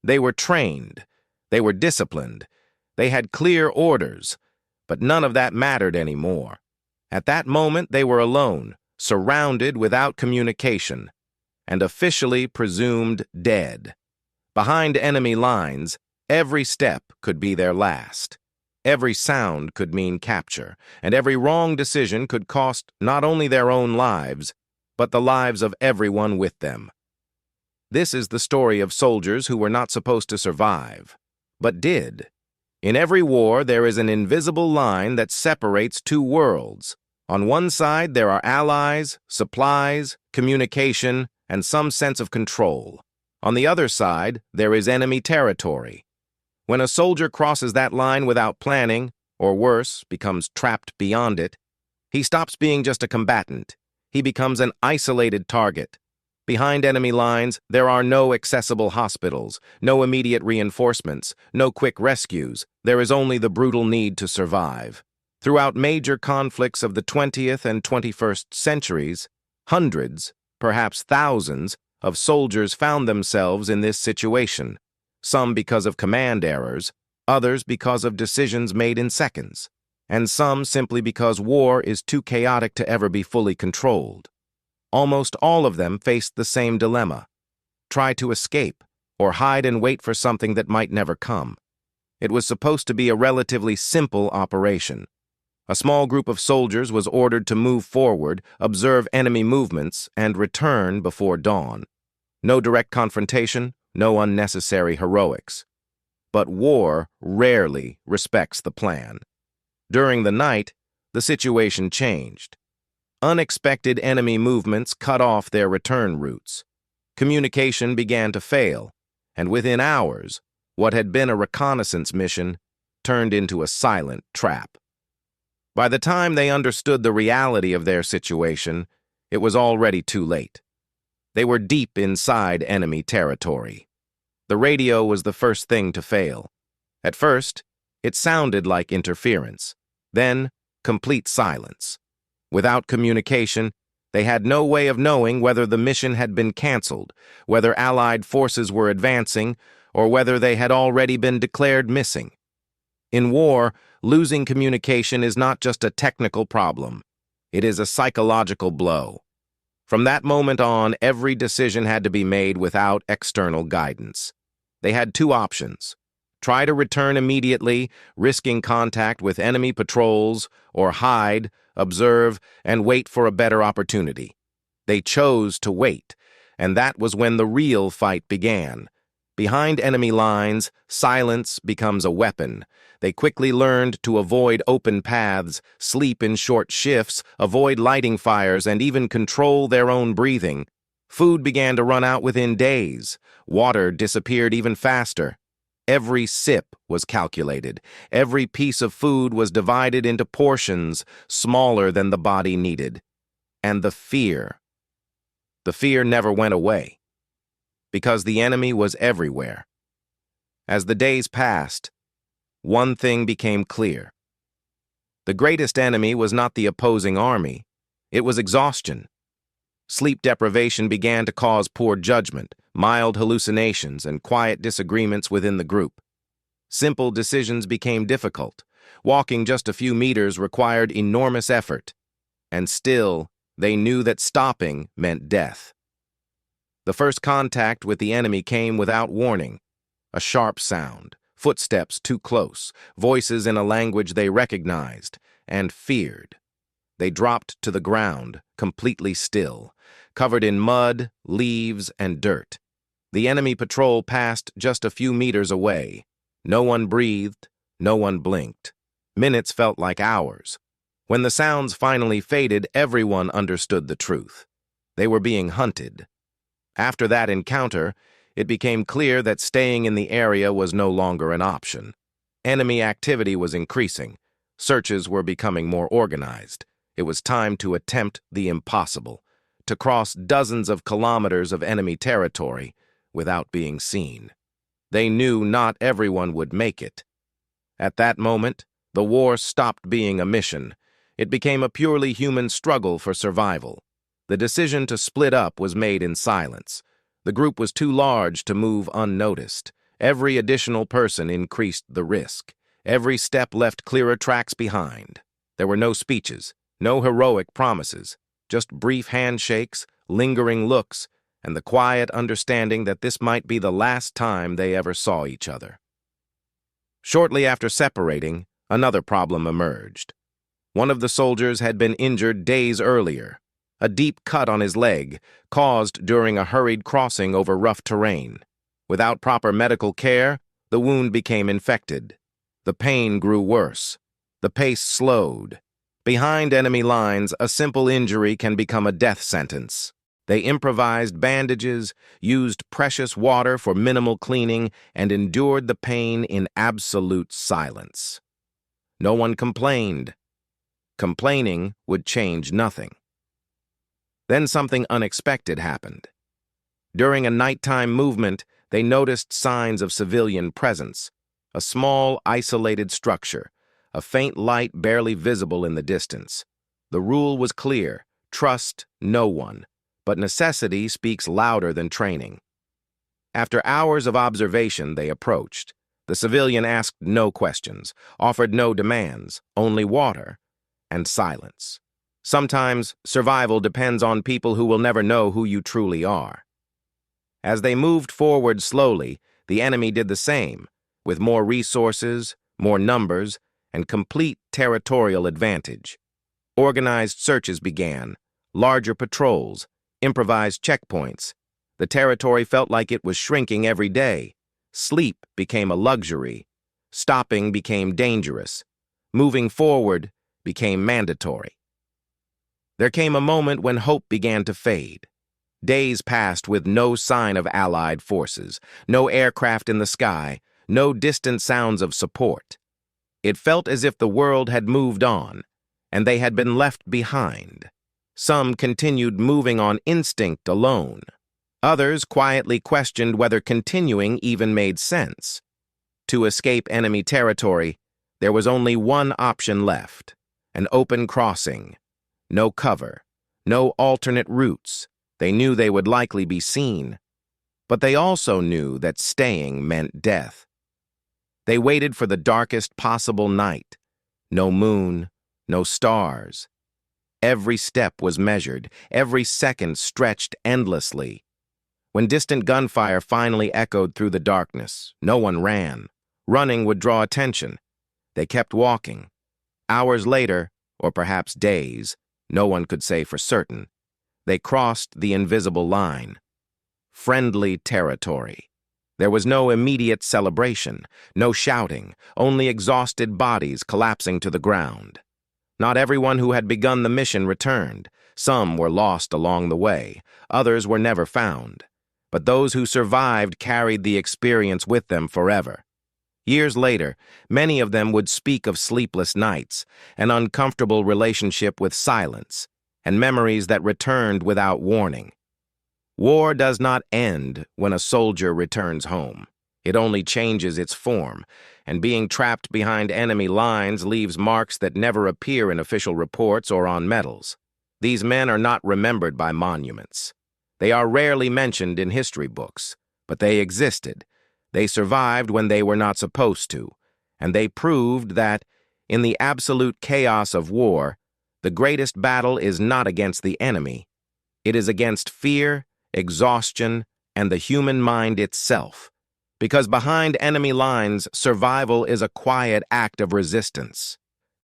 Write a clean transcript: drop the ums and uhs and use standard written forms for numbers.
They were trained. They were disciplined. They had clear orders, but none of that mattered anymore. At that moment, they were alone, surrounded without communication, and officially presumed dead. Behind enemy lines, every step could be their last. Every sound could mean capture, and every wrong decision could cost not only their own lives, but the lives of everyone with them. This is the story of soldiers who were not supposed to survive, but did. In every war, there is an invisible line that separates two worlds. On one side, there are allies, supplies, communication, and some sense of control. On the other side, there is enemy territory. When a soldier crosses that line without planning, or worse, becomes trapped beyond it, he stops being just a combatant. He becomes an isolated target. Behind enemy lines, there are no accessible hospitals, no immediate reinforcements, no quick rescues. There is only the brutal need to survive. Throughout major conflicts of the 20th and 21st centuries, hundreds, perhaps thousands, of soldiers found themselves in this situation, some because of command errors, others because of decisions made in seconds, and some simply because war is too chaotic to ever be fully controlled. Almost all of them faced the same dilemma: try to escape or hide and wait for something that might never come. It was supposed to be a relatively simple operation. A small group of soldiers was ordered to move forward, observe enemy movements, and return before dawn. No direct confrontation, no unnecessary heroics. But war rarely respects the plan. During the night, the situation changed. Unexpected enemy movements cut off their return routes. Communication began to fail, and within hours, what had been a reconnaissance mission turned into a silent trap. By the time they understood the reality of their situation, it was already too late. They were deep inside enemy territory. The radio was the first thing to fail. At first, it sounded like interference. Then, complete silence. Without communication, they had no way of knowing whether the mission had been canceled, whether Allied forces were advancing, or whether they had already been declared missing. In war, losing communication is not just a technical problem. It is a psychological blow. From that moment on, every decision had to be made without external guidance. They had two options: try to return immediately, risking contact with enemy patrols, or hide, observe, and wait for a better opportunity. They chose to wait, and that was when the real fight began. Behind enemy lines, silence becomes a weapon. They quickly learned to avoid open paths, sleep in short shifts, avoid lighting fires, and even control their own breathing. Food began to run out within days. Water disappeared even faster. Every sip was calculated. Every piece of food was divided into portions smaller than the body needed. And the fear never went away, because the enemy was everywhere. As the days passed, one thing became clear. The greatest enemy was not the opposing army. It was exhaustion. Sleep deprivation began to cause poor judgment, mild hallucinations, and quiet disagreements within the group. Simple decisions became difficult. Walking just a few meters required enormous effort. And still, they knew that stopping meant death. The first contact with the enemy came without warning. A sharp sound, footsteps too close, voices in a language they recognized and feared. They dropped to the ground, completely still, covered in mud, leaves, and dirt. The enemy patrol passed just a few meters away. No one breathed, no one blinked. Minutes felt like hours. When the sounds finally faded, everyone understood the truth. They were being hunted. After that encounter, it became clear that staying in the area was no longer an option. Enemy activity was increasing. Searches were becoming more organized. It was time to attempt the impossible, to cross dozens of kilometers of enemy territory without being seen. They knew not everyone would make it. At that moment, the war stopped being a mission. It became a purely human struggle for survival. The decision to split up was made in silence. The group was too large to move unnoticed, Every additional person increased the risk. Every step left clearer tracks behind. There were no speeches, no heroic promises, just brief handshakes, lingering looks, and the quiet understanding that this might be the last time they ever saw each other. Shortly after separating, another problem emerged. One of the soldiers had been injured days earlier, a deep cut on his leg, caused during a hurried crossing over rough terrain. Without proper medical care, the wound became infected. The pain grew worse. The pace slowed. Behind enemy lines, a simple injury can become a death sentence. They improvised bandages, used precious water for minimal cleaning, and endured the pain in absolute silence. No one complained. Complaining would change nothing. Then something unexpected happened. During a nighttime movement, they noticed signs of civilian presence. A small, isolated structure, a faint light barely visible in the distance. The rule was clear: trust no one, but necessity speaks louder than training. After hours of observation, they approached. The civilian asked no questions, offered no demands, only water and silence. Sometimes survival depends on people who will never know who you truly are. As they moved forward slowly, the enemy did the same, with more resources, more numbers, and complete territorial advantage. Organized searches began, larger patrols, improvised checkpoints. The territory felt like it was shrinking every day. Sleep became a luxury. Stopping became dangerous. Moving forward became mandatory. There came a moment when hope began to fade. Days passed with no sign of Allied forces, no aircraft in the sky, no distant sounds of support. It felt as if the world had moved on, and they had been left behind. Some continued moving on instinct alone. Others quietly questioned whether continuing even made sense. To escape enemy territory, there was only one option left: an open crossing. No cover, no alternate routes. They knew they would likely be seen, but they also knew that staying meant death. They waited for the darkest possible night. No moon, no stars. Every step was measured, every second stretched endlessly. When distant gunfire finally echoed through the darkness, no one ran. Running would draw attention. They kept walking. Hours later, or perhaps days, no one could say for certain, they crossed the invisible line. Friendly territory. There was no immediate celebration, no shouting, only exhausted bodies collapsing to the ground. Not everyone who had begun the mission returned. Some were lost along the way. Others were never found. But those who survived carried the experience with them forever. Years later, many of them would speak of sleepless nights, an uncomfortable relationship with silence, and memories that returned without warning. War does not end when a soldier returns home. It only changes its form, and being trapped behind enemy lines leaves marks that never appear in official reports or on medals. These men are not remembered by monuments. They are rarely mentioned in history books, but they existed. They survived when they were not supposed to, and they proved that, in the absolute chaos of war, the greatest battle is not against the enemy. It is against fear, exhaustion, and the human mind itself. Because behind enemy lines, survival is a quiet act of resistance.